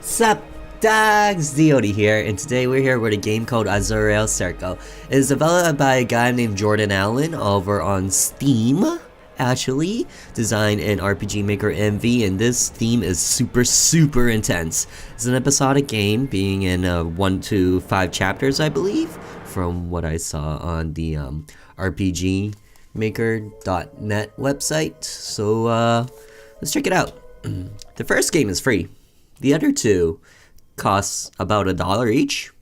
Sup, dogs? TheOdie here, and today we're here with a game called Azurael Circle. It is developed by a guy named Jordan Allen over on Steam, actually. Designed in RPG Maker MV, and this theme is super intense. It's an episodic game, being in 1 to 5 chapters, I believe, from what I saw on the RPGmaker.net website. So let's check it out. The first game is free. The other two costs about $1 each.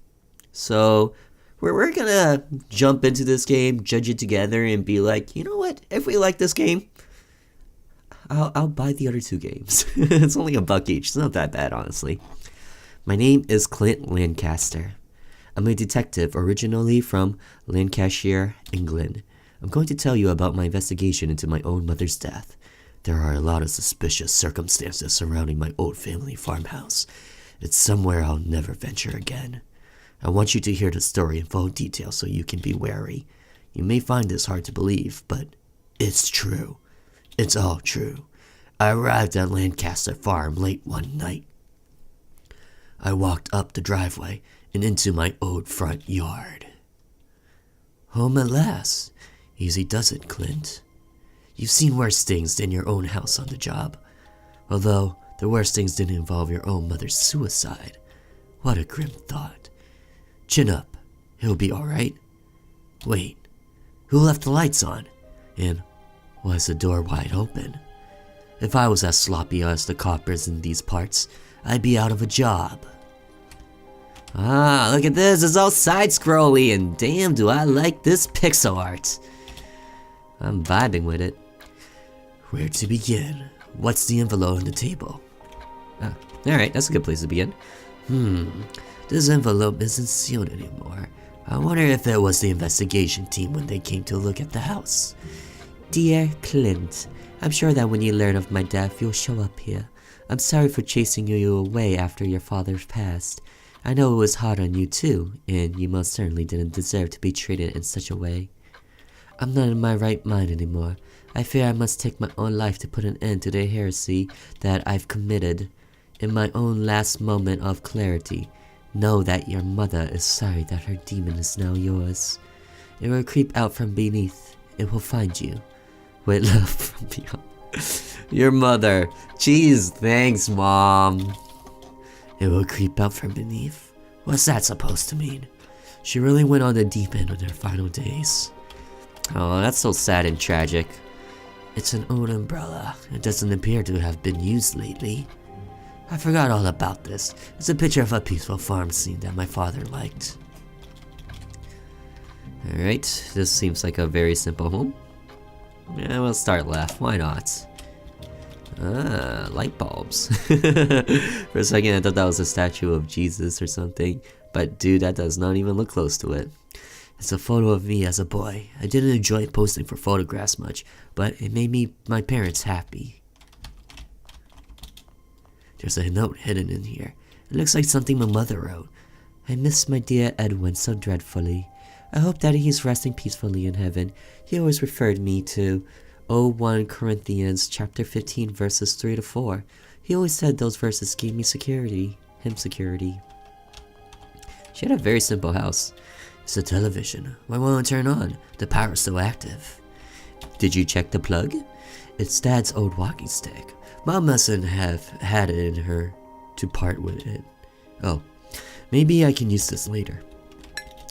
So we're gonna jump into this game, judge it together, and be like, you know what? If we like this game, I'll buy the other two games. It's only $1 each. It's not that bad, honestly. My name is Clint Lancaster. I'm a detective originally from Lancashire, England. I'm going to tell you about my investigation into my own mother's death. There are a lot of suspicious circumstances surrounding my old family farmhouse. It's somewhere I'll never venture again. I want you to hear the story in full detail so you can be wary. You may find this hard to believe, but it's true. It's all true. I arrived at Lancaster Farm late one night. I walked up the driveway and into my old front yard. Home at last. Easy does it, Clint. You've seen worse things than your own house on the job. Although, the worst things didn't involve your own mother's suicide. What a grim thought. Chin up. He'll be alright. Wait, who left the lights on? And was the door wide open? If I was as sloppy as the coppers in these parts, I'd be out of a job. Ah, look at this. It's all side-scrolly, and damn, do I like this pixel art. I'm vibing with it. Where to begin? What's the envelope on the table? Alright, that's a good place to begin. This envelope isn't sealed anymore. I wonder if it was the investigation team when they came to look at the house. Dear Clint, I'm sure that when you learn of my death, you'll show up here. I'm sorry for chasing you away after your father passed. I know it was hard on you too, and you most certainly didn't deserve to be treated in such a way. I'm not in my right mind anymore. I fear I must take my own life to put an end to the heresy that I've committed. In my own last moment of clarity, know that your mother is sorry that her demon is now yours. It will creep out from beneath. It will find you. With love from beyond. Your mother. Jeez, thanks, Mom. It will creep out from beneath. What's that supposed to mean? She really went on the deep end on her final days. Oh, that's so sad and tragic. It's an old umbrella. It doesn't appear to have been used lately. I forgot all about this. It's a picture of a peaceful farm scene that my father liked. Alright, this seems like a very simple home. Yeah, we'll start left. Why not? Ah, light bulbs. For a second I thought that was a statue of Jesus or something. But dude, that does not even look close to it. It's a photo of me as a boy. I didn't enjoy posting for photographs much, but it made my parents happy. There's a note hidden in here. It looks like something my mother wrote. I miss my dear Edwin so dreadfully. I hope that he's resting peacefully in heaven. He always referred me to 1 Corinthians chapter 15 verses 3 to 4. He always said those verses gave me security. Security. She had a very simple house. It's a television. Why won't it turn on? The power's still active. Did you check the plug? It's Dad's old walking stick. Mom mustn't have had it in her to part with it. Oh, maybe I can use this later.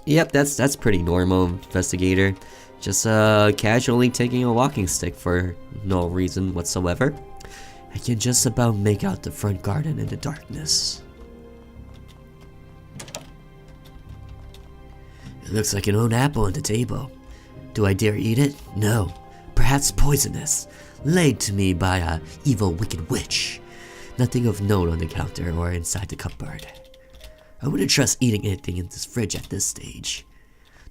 Yep, that's pretty normal, investigator. Just casually taking a walking stick for no reason whatsoever. I can just about make out the front garden in the darkness. It looks like an old apple on the table. Do I dare eat it? No. Perhaps poisonous. Laid to me by a evil wicked witch. Nothing of note on the counter or inside the cupboard. I wouldn't trust eating anything in this fridge at this stage.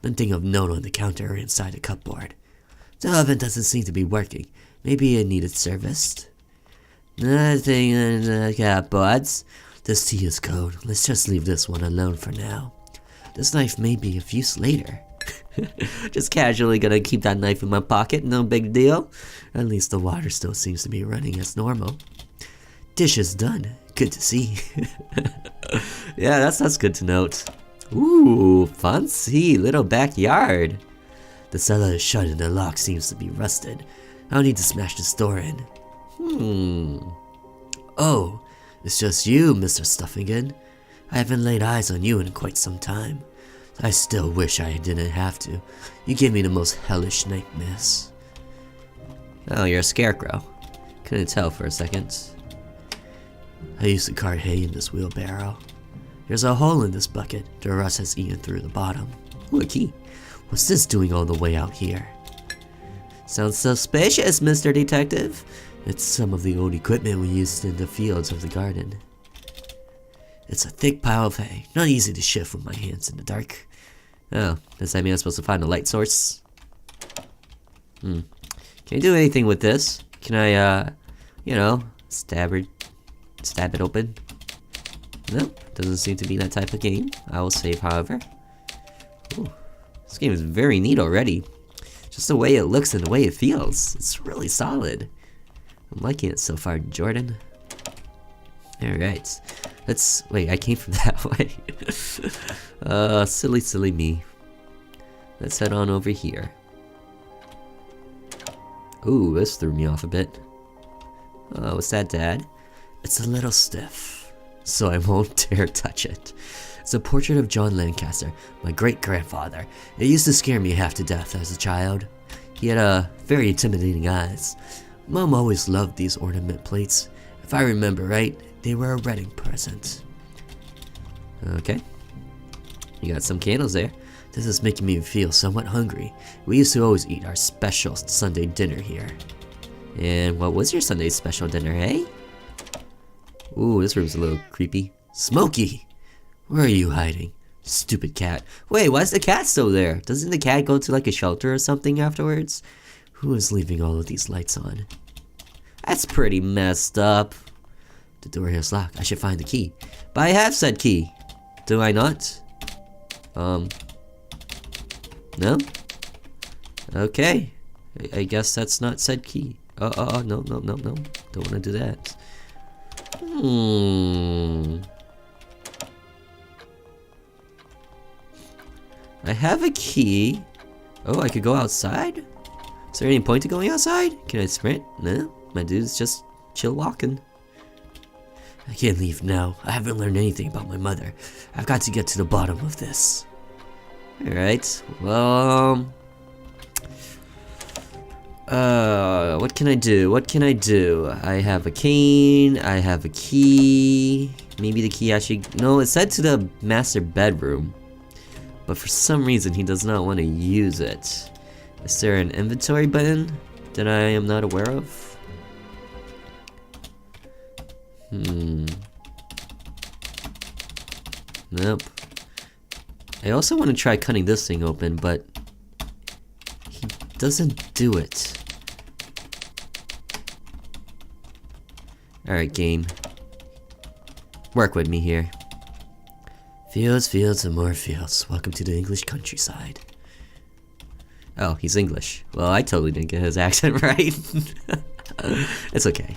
Nothing of note on the counter or inside the cupboard. The oven doesn't seem to be working. Maybe it needed serviced. Nothing in the cupboards. This tea is cold. Let's just leave this one alone for now. This knife may be of use later. Just casually gonna keep that knife in my pocket, no big deal. At least the water still seems to be running as normal. Dishes done. good to see. Yeah, that's good to note. Ooh, fancy little backyard. The cellar is shut and the lock seems to be rusted. I'll need to smash this door in. Oh, it's just you, Mr. Stuffigan. I haven't laid eyes on you in quite some time. I still wish I didn't have to. You give me the most hellish nightmares. Oh, you're a scarecrow. Couldn't tell for a second. I used to cart hay in this wheelbarrow. There's a hole in this bucket. The rust has eaten through the bottom. Ooh, a key. What's this doing all the way out here? Sounds suspicious, Mr. Detective. It's some of the old equipment we used in the fields of the garden. It's a thick pile of hay, not easy to shift with my hands in the dark. Oh, does that mean I'm supposed to find a light source? Can I do anything with this? Can I, you know, stab it open? No, doesn't seem to be that type of game. I will save, however. Ooh, this game is very neat already. Just the way it looks and the way it feels. It's really solid. I'm liking it so far, Jordan. Alright. Let's... Wait, I came from that way. Silly me. Let's head on over here. Ooh, this threw me off a bit. Oh, what's that, Dad? It's a little stiff, so I won't dare touch it. It's a portrait of John Lancaster, my great-grandfather. It used to scare me half to death as a child. He had very intimidating eyes. Mom always loved these ornament plates. If I remember right, they were a wedding present. Okay. You got some candles there. This is making me feel somewhat hungry. We used to always eat our special Sunday dinner here. And what was your Sunday special dinner, hey? Ooh, this room's a little creepy. Smokey! Where are you hiding? Stupid cat. Wait, why is the cat still there? Doesn't the cat go to like a shelter or something afterwards? Who is leaving all of these lights on? That's pretty messed up. The door here is locked. I should find the key. But I have said key. Do I not? No? Okay. I guess that's not said key. No. Don't want to do that. I have a key. Oh, I could go outside? Is there any point to going outside? Can I sprint? No, my dude's just chill walking. I can't leave now. I haven't learned anything about my mother. I've got to get to the bottom of this. Alright, well... what can I do? I have a cane, I have a key... Maybe the key actually... No, it said to the master bedroom. But for some reason, he does not want to use it. Is there an inventory button that I am not aware of? Nope. I also want to try cutting this thing open, but he doesn't do it. Alright, game. Work with me here. Fields, fields, and more fields. Welcome to the English countryside. Oh, he's English. Well, I totally didn't get his accent right. It's okay.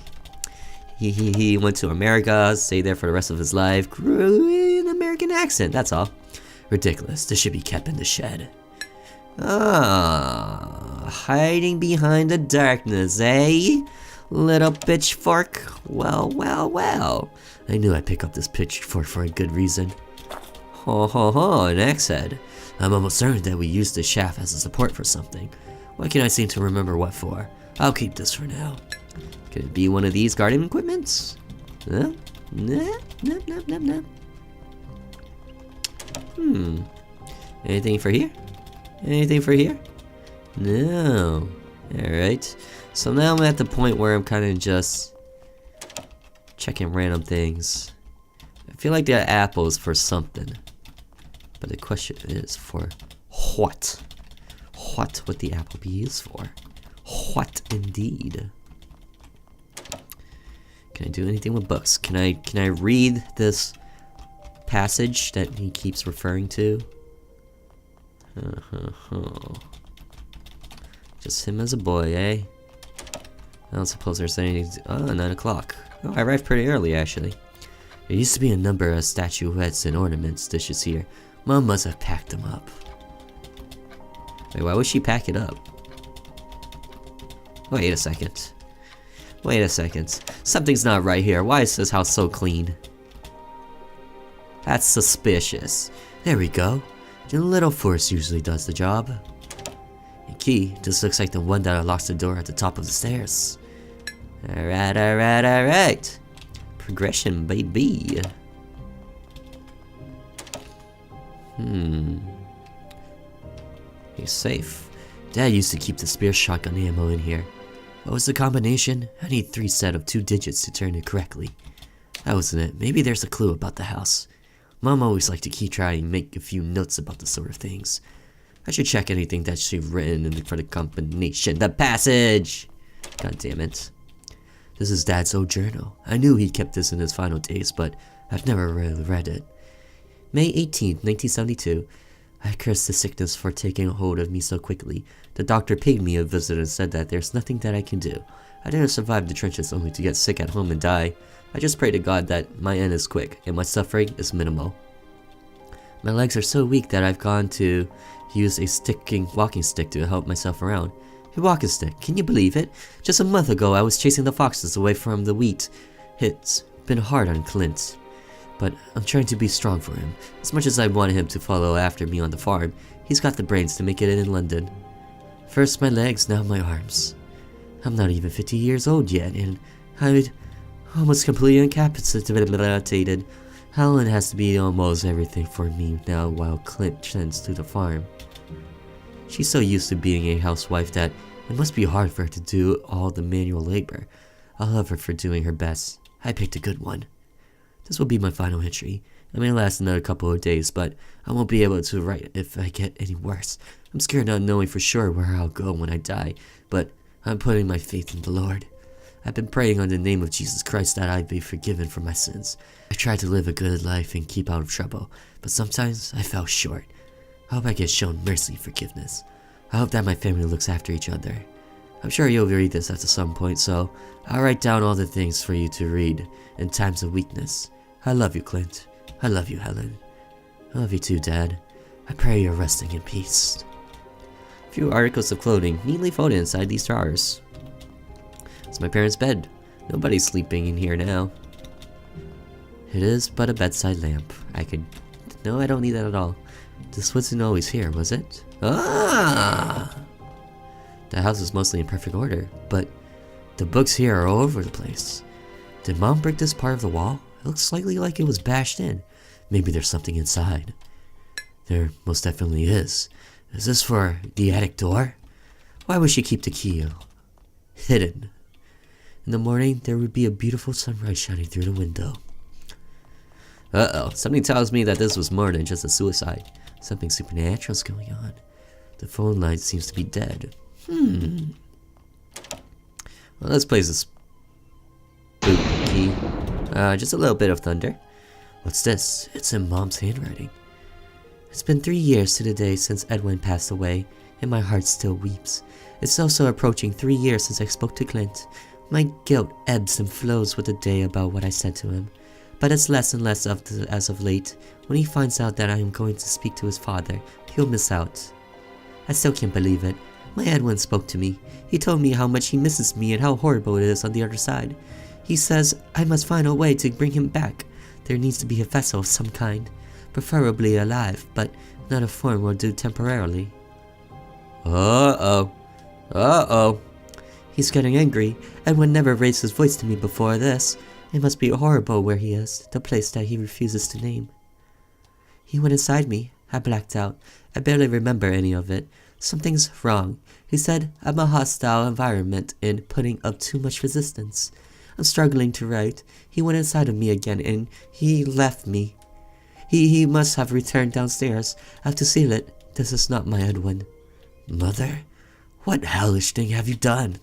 He went to America, stayed there for the rest of his life, grew an American accent, that's all. Ridiculous, this should be kept in the shed. Ah, hiding behind the darkness, eh? Little pitchfork. Well. I knew I'd pick up this pitchfork for a good reason. An axe head. I'm almost certain that we used the shaft as a support for something. Why can't I seem to remember what for? I'll keep this for now. Could it be one of these garden equipments? No. Anything for here? No. Alright. So now I'm at the point where I'm kind of just checking random things. I feel like the apple is for something. But the question is for what? What would the apple be used for? What indeed? Can I do anything with books? Can I read this passage that he keeps referring to? Just him as a boy, eh? I don't suppose there's anything to... Oh, 9 o'clock. Oh, I arrived pretty early, actually. There used to be a number of statuettes and ornaments dishes here. Mom must have packed them up. Wait, why would she pack it up? Wait a second. Wait a second. Something's not right here. Why is this house so clean? That's suspicious. There we go. The little force usually does the job. The key just looks like the one that unlocks the door at the top of the stairs. Alright, alright, alright. Progression, baby. He's safe. Dad used to keep the spare shotgun ammo in here. What was the combination? I need 3 sets of 2 digits to turn it correctly. That wasn't it. Maybe there's a clue about the house. Mom always liked to keep trying and make a few notes about the sort of things. I should check anything that she's written for the combination. The passage! God damn it. This is Dad's old journal. I knew he kept this in his final days, but I've never really read it. May 18th, 1972. I cursed the sickness for taking a hold of me so quickly. The doctor paid me a visit and said that there's nothing that I can do. I didn't survive the trenches only to get sick at home and die. I just pray to God that my end is quick and my suffering is minimal. My legs are so weak that I've gone to use a walking stick to help myself around. A walking stick, can you believe it? Just a month ago I was chasing the foxes away from the wheat. It's been hard on Clint, but I'm trying to be strong for him. As much as I wanted him to follow after me on the farm, he's got the brains to make it in London. First my legs, now my arms. I'm not even 50 years old yet, and I'm almost completely incapacitated. Helen has to be almost everything for me now while Clint tends to the farm. She's so used to being a housewife that it must be hard for her to do all the manual labor. I'll love her for doing her best. I picked a good one. This will be my final entry. It may last another couple of days, but I won't be able to write if I get any worse. I'm scared not knowing for sure where I'll go when I die, but I'm putting my faith in the Lord. I've been praying on the name of Jesus Christ that I be forgiven for my sins. I tried to live a good life and keep out of trouble, but sometimes I fell short. I hope I get shown mercy and forgiveness. I hope that my family looks after each other. I'm sure you'll read this at some point, so I'll write down all the things for you to read in times of weakness. I love you, Clint. I love you, Helen. I love you too, Dad. I pray you're resting in peace. A few articles of clothing neatly folded inside these drawers. It's my parents' bed. Nobody's sleeping in here now. It is but a bedside lamp. No, I don't need that at all. This wasn't always here, was it? Ah! The house is mostly in perfect order, but the books here are all over the place. Did Mom break this part of the wall? It looks slightly like it was bashed in. Maybe there's something inside. There most definitely is. Is this for the attic door? Why would she keep the key hidden? In the morning, there would be a beautiful sunrise shining through the window. Uh-oh, something tells me that this was more than just a suicide. Something supernatural's going on. The phone line seems to be dead. Well, this place is spooky. Just a little bit of thunder. What's this? It's in Mom's handwriting. It's been 3 years to the day since Edwin passed away, and my heart still weeps. It's also approaching 3 years since I spoke to Clint. My guilt ebbs and flows with the day about what I said to him, but it's less and less as of late. When he finds out that I am going to speak to his father, he'll miss out. I still can't believe it. My Edwin spoke to me. He told me how much he misses me and how horrible it is on the other side. He says I must find a way to bring him back. There needs to be a vessel of some kind, preferably alive, but not a form will do temporarily. Uh-oh. Uh-oh. He's getting angry. Edwin never raised his voice to me before this. It must be horrible where he is, the place that he refuses to name. He went inside me. I blacked out. I barely remember any of it. Something's wrong. He said I'm a hostile environment and putting up too much resistance. I'm struggling to write. He went inside of me again and he left me. He must have returned downstairs. I have to seal it. This is not my Edwin. Mother? What hellish thing have you done?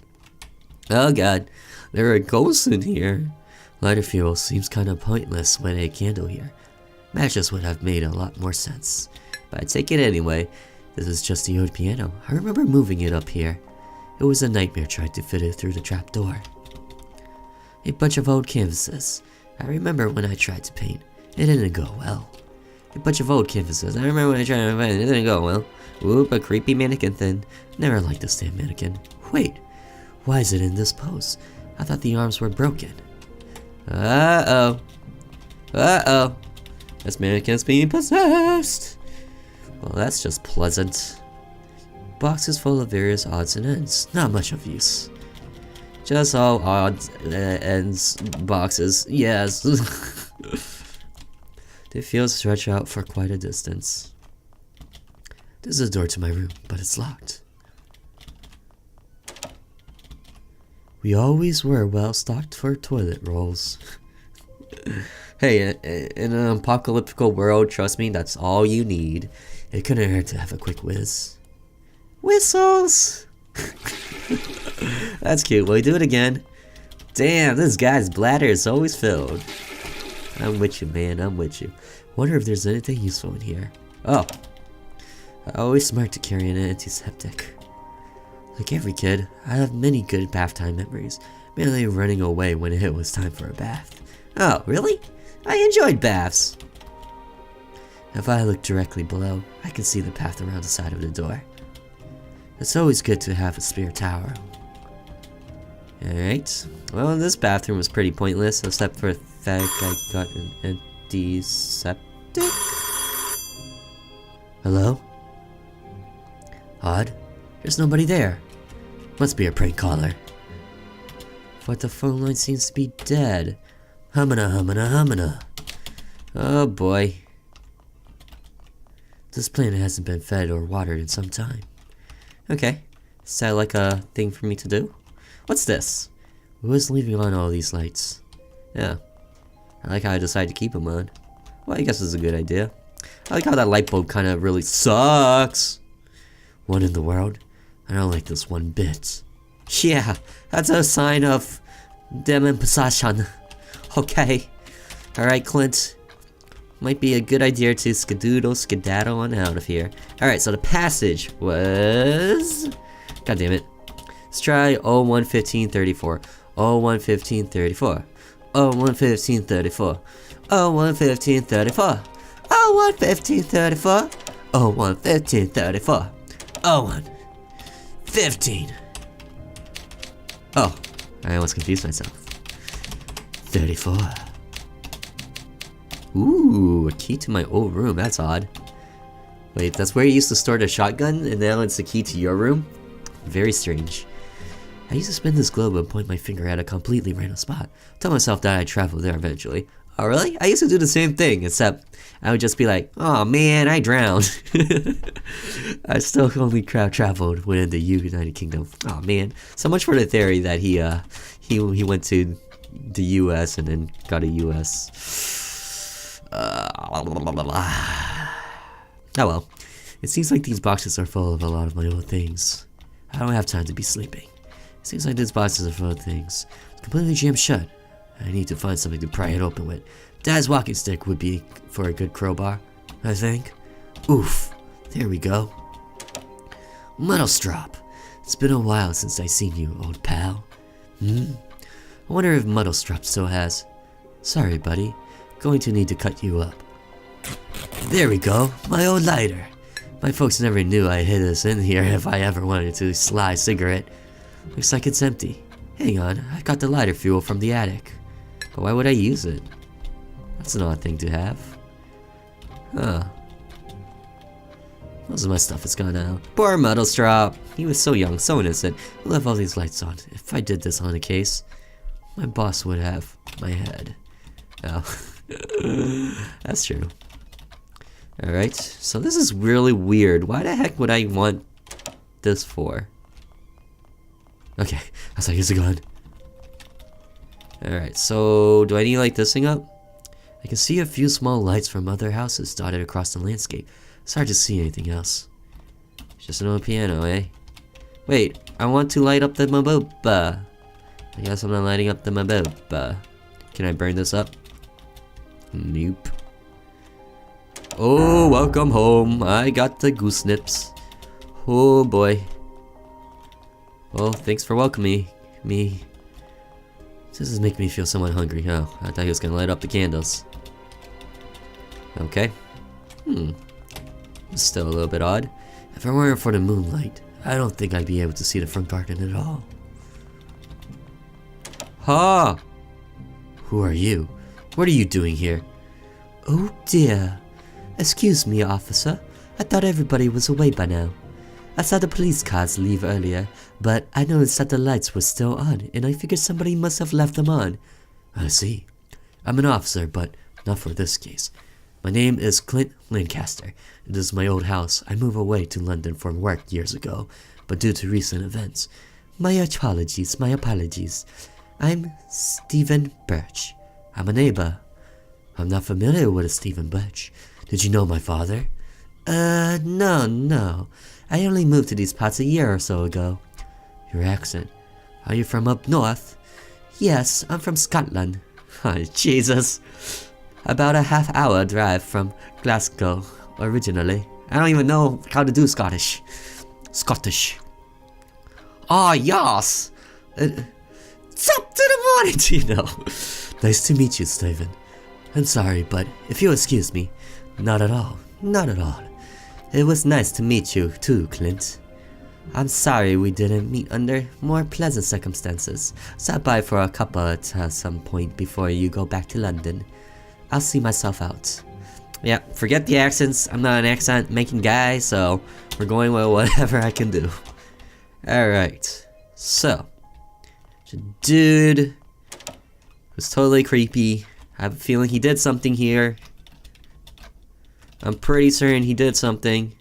Oh god, there are ghosts in here. Lighter fuel seems kinda pointless with a candle here. Matches would have made a lot more sense. But I take it anyway. This is just the old piano. I remember moving it up here. It was a nightmare trying to fit it through the trap door. A bunch of old canvases. I remember when I tried to paint. It didn't go well. A bunch of old canvases. I remember when I tried to paint. It didn't go well. Whoop, a creepy mannequin thing. Never liked this damn mannequin. Wait, why is it in this pose? I thought the arms were broken. Uh-oh. Uh-oh. This mannequin's being possessed. Well, that's just pleasant. Boxes full of various odds and ends. Not much of use. Just all odds, ends, boxes. Yes. The fields stretch out for quite a distance. There's a door to my room, but it's locked. We always were well stocked for toilet rolls. Hey, in an apocalyptic world, trust me, that's all you need. It couldn't hurt to have a quick whiz. Whistles! That's cute. Will we do it again? Damn, this guy's bladder is always filled. I'm with you, man. I'm with you. Wonder if there's anything useful in here. Oh. Always smart to carry an antiseptic. Like every kid, I have many good bath time memories, mainly running away when it was time for a bath. Oh, really? I enjoyed baths. If I look directly below, I can see the path around the side of the door. It's always good to have a spare towel. Alright, well, this bathroom was pretty pointless, except for the fact I got an antiseptic. Hello? Odd. There's nobody there. Must be a prank caller. But the phone line seems to be dead. Humana, humana, humana. Oh boy. This planet hasn't been fed or watered in some time. Okay. Is that like a thing for me to do? What's this? Who is leaving on all these lights? Yeah. I like how I decided to keep them on. Well, I guess it's a good idea. I like how that light bulb kind of really sucks. One in the world? I don't like this one bit. Yeah, that's a sign of demon possession. Okay. Alright, Clint. Might be a good idea to skedaddle on out of here. Alright, so the passage was... God damn it. Let's try 011534. 011534. 011534. 011534. 011534. 011534. 0115. Oh, I almost confused myself. 34. Ooh, a key to my old room. That's odd. Wait, that's where you used to store the shotgun, and now it's the key to your room? Very strange. I used to spin this globe and point my finger at a completely random spot. Tell myself that I'd travel there eventually. Oh really? I used to do the same thing, except I would just be like, oh man, I drowned. I still only crowd traveled within the United Kingdom. Oh man. So much for the theory that he went to the US and then got a US. Oh well. It seems like these boxes are full of a lot of my old things. I don't have time to be sleeping. It seems like these boxes are full of things. It's completely jammed shut. I need to find something to pry it open with. Dad's walking stick would be for a good crowbar, I think. Oof. There we go. Metal strap. It's been a while since I seen you, old pal. I wonder if Muddle Strap still has. Sorry, buddy. Going to need to cut you up. There we go. My old lighter. My folks never knew I hid this in here if I ever wanted to sly a cigarette. Looks like it's empty. Hang on, I got the lighter fuel from the attic. But why would I use it? That's an odd thing to have. Huh. Most of my stuff is gone now. Poor Metal Strap. He was so young, so innocent. Who left all these lights on? If I did this on a case, my boss would have my head. Oh. That's true. Alright, so this is really weird. Why the heck would I want this for? Okay, I was like, it's a gun. Alright, so do I need to light this thing up? I can see a few small lights from other houses dotted across the landscape. It's hard to see anything else. It's just an old piano, eh? Wait, I want to light up the maboba. I guess I'm not lighting up the maboba. Can I burn this up? Nope. Oh, welcome home. I got the goose nips. Oh boy. Well, thanks for welcoming me This is making me feel somewhat hungry. Oh, I thought he was gonna light up the candles. Okay. It's still a little bit odd. If it weren't for the moonlight, I don't think I'd be able to see the front garden at all. Ha! Who are you? What are you doing here? Oh dear. Excuse me, officer. I thought everybody was away by now. I saw the police cars leave earlier, but I noticed that the lights were still on, and I figured somebody must have left them on. I see. I'm an officer, but not for this case. My name is Clint Lancaster. It is my old house. I moved away to London for work years ago, but due to recent events. My apologies. I'm Stephen Birch. I'm a neighbor. I'm not familiar with a Stephen Birch. Did you know my father? No. I only moved to these parts a year or so ago. Your accent. Are you from up north? Yes, I'm from Scotland. Oh, Jesus. About a half-hour drive from Glasgow, originally. I don't even know how to do Scottish. Ah, yes! Top to the morning, Tino! Nice to meet you, Stephen. I'm sorry, but if you'll excuse me. Not at all. It was nice to meet you too, Clint. I'm sorry we didn't meet under more pleasant circumstances. Stop by for a cuppa at some point before you go back to London. I'll see myself out. Yeah, forget the accents. I'm not an accent-making guy, so we're going with whatever I can do. Alright, so the dude was totally creepy. I have a feeling he did something here. I'm pretty certain he did something.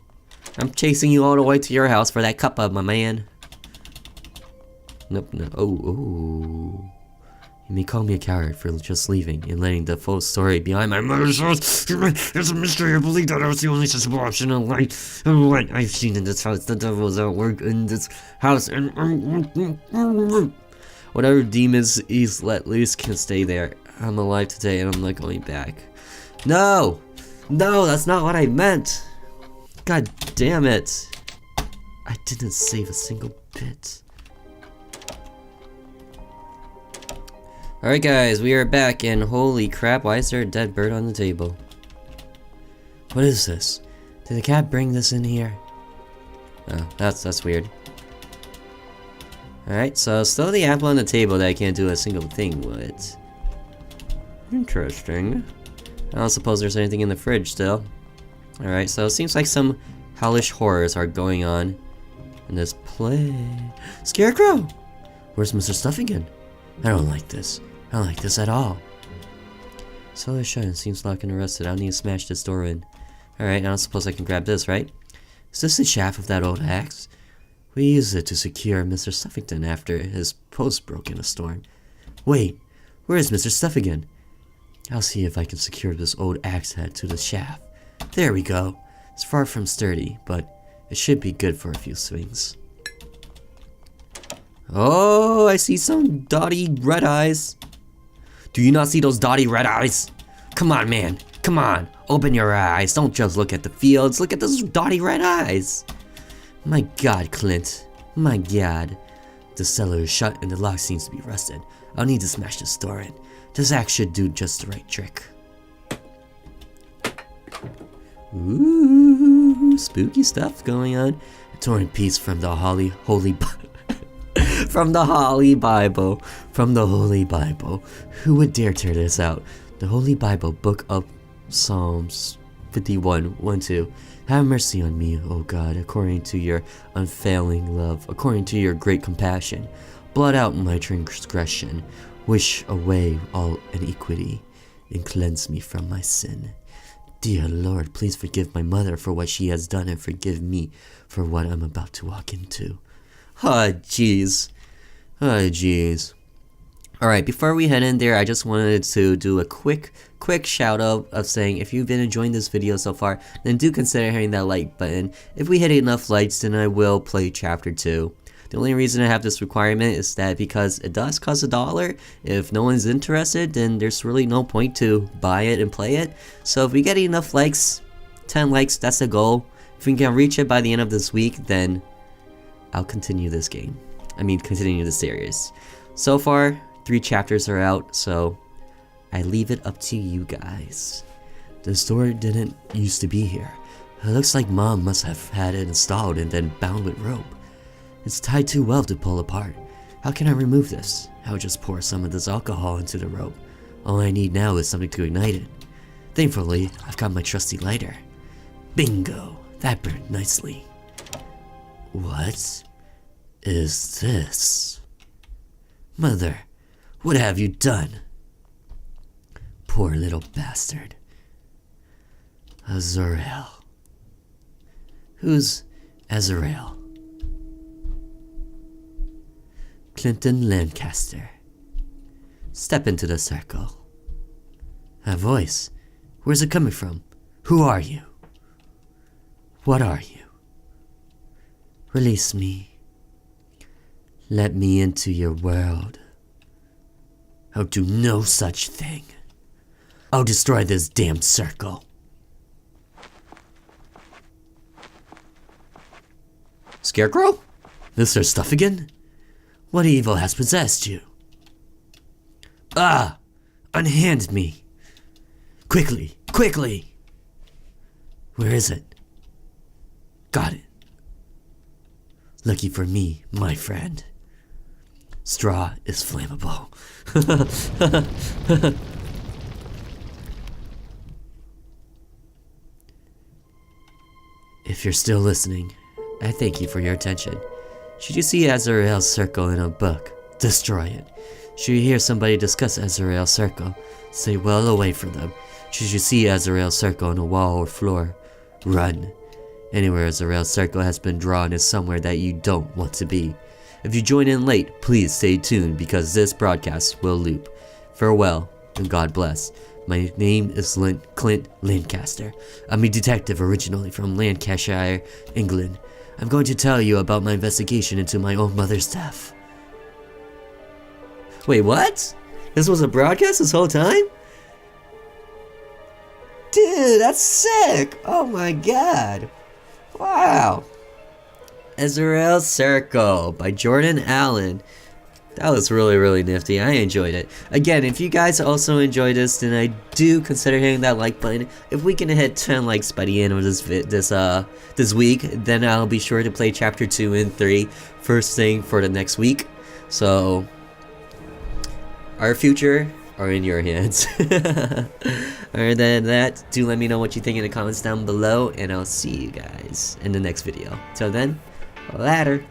I'm chasing you all the way to your house for that cuppa, my man. Nope, no. Oh. You may call me a coward for just leaving and letting the full story behind my mother's house. It's a mystery. I believe that I was the only sensible option in life. What I've seen in this house, the devil's at work in this house, and whatever demons he's let loose can stay there. I'm alive today, and I'm not going back. No, that's not what I meant. God damn it! I didn't save a single bit. Alright guys, we are back, and holy crap, why is there a dead bird on the table? What is this? Did the cat bring this in here? Oh, that's weird. Alright, so still the apple on the table that I can't do a single thing with. Interesting. I don't suppose there's anything in the fridge still. Alright, so it seems like some hellish horrors are going on in this play. Scarecrow! Where's Mr. Stuffigan? I don't like this. I don't like this at all. Cellar shut and seems locked and arrested. I need to smash this door in. Alright, I don't suppose I can grab this, right? Is this the shaft of that old axe? We used it to secure Mr. Stuffigan after his post broke in a storm. Wait, where is Mr. Stuffigan? I'll see if I can secure this old axe head to the shaft. There we go. It's far from sturdy, but it should be good for a few swings. Oh, I see some dotty red eyes. Do you not see those dotty red eyes? Come on, man. Come on. Open your eyes. Don't just look at the fields. Look at those dotty red eyes. My God, Clint. My God. The cellar is shut and the lock seems to be rusted. I'll need to smash this door in. This axe should do just the right trick. Ooh, spooky stuff going on. A torn piece from the Holy Bible. Who would dare tear this out? The Holy Bible, Book of Psalms 51, 1-2. Have mercy on me, O God, according to your unfailing love, according to your great compassion. Blot out my transgression, wish away all iniquity, and cleanse me from my sin. Dear Lord, please forgive my mother for what she has done and forgive me for what I'm about to walk into. Oh, jeez. Alright, before we head in there, I just wanted to do a quick shout out of saying if you've been enjoying this video so far, then do consider hitting that like button. If we hit enough likes, then I will play chapter 2. The only reason I have this requirement is that because it does cost $1. If no one's interested, then there's really no point to buy it and play it. So if we get enough likes, 10 likes, that's the goal. If we can reach it by the end of this week, then I'll continue this game. Continue the series. So far, 3 chapters are out, so I leave it up to you guys. This door didn't used to be here. It looks like Mom must have had it installed and then bound with rope. It's tied too well to pull apart. How can I remove this? I'll just pour some of this alcohol into the rope. All I need now is something to ignite it. Thankfully, I've got my trusty lighter. Bingo! That burned nicely. What is this? Mother, what have you done? Poor little bastard. Azurael. Who's Azurael? Clinton Lancaster. Step into the circle. That voice. Where's it coming from? Who are you? What are you? Release me. Let me into your world. I'll do no such thing. I'll destroy this damn circle. Scarecrow? This your stuff again? What evil has possessed you? Ah! Unhand me! Quickly! Quickly! Where is it? Got it. Lucky for me, my friend. Straw is flammable. If you're still listening, I thank you for your attention. Should you see Azurael's circle in a book, destroy it. Should you hear somebody discuss Azurael's circle, stay well away from them. Should you see Azurael's circle on a wall or floor, run. Anywhere Azurael's circle has been drawn is somewhere that you don't want to be. If you join in late, please stay tuned because this broadcast will loop. Farewell and God bless. My name is Clint Lancaster. I'm a detective originally from Lancashire, England. I'm going to tell you about my investigation into my own mother's death. Wait, what? This was a broadcast this whole time? Dude, that's sick! Oh my god. Wow. Azurael Circle by Jordan Allen. That was really, really nifty. I enjoyed it. Again, if you guys also enjoyed this, then I do consider hitting that like button. If we can hit 10 likes by the end of this week, then I'll be sure to play chapter 2 and 3 first thing for the next week. So, our future are in your hands. Other than that, do let me know what you think in the comments down below, and I'll see you guys in the next video. Till then, later.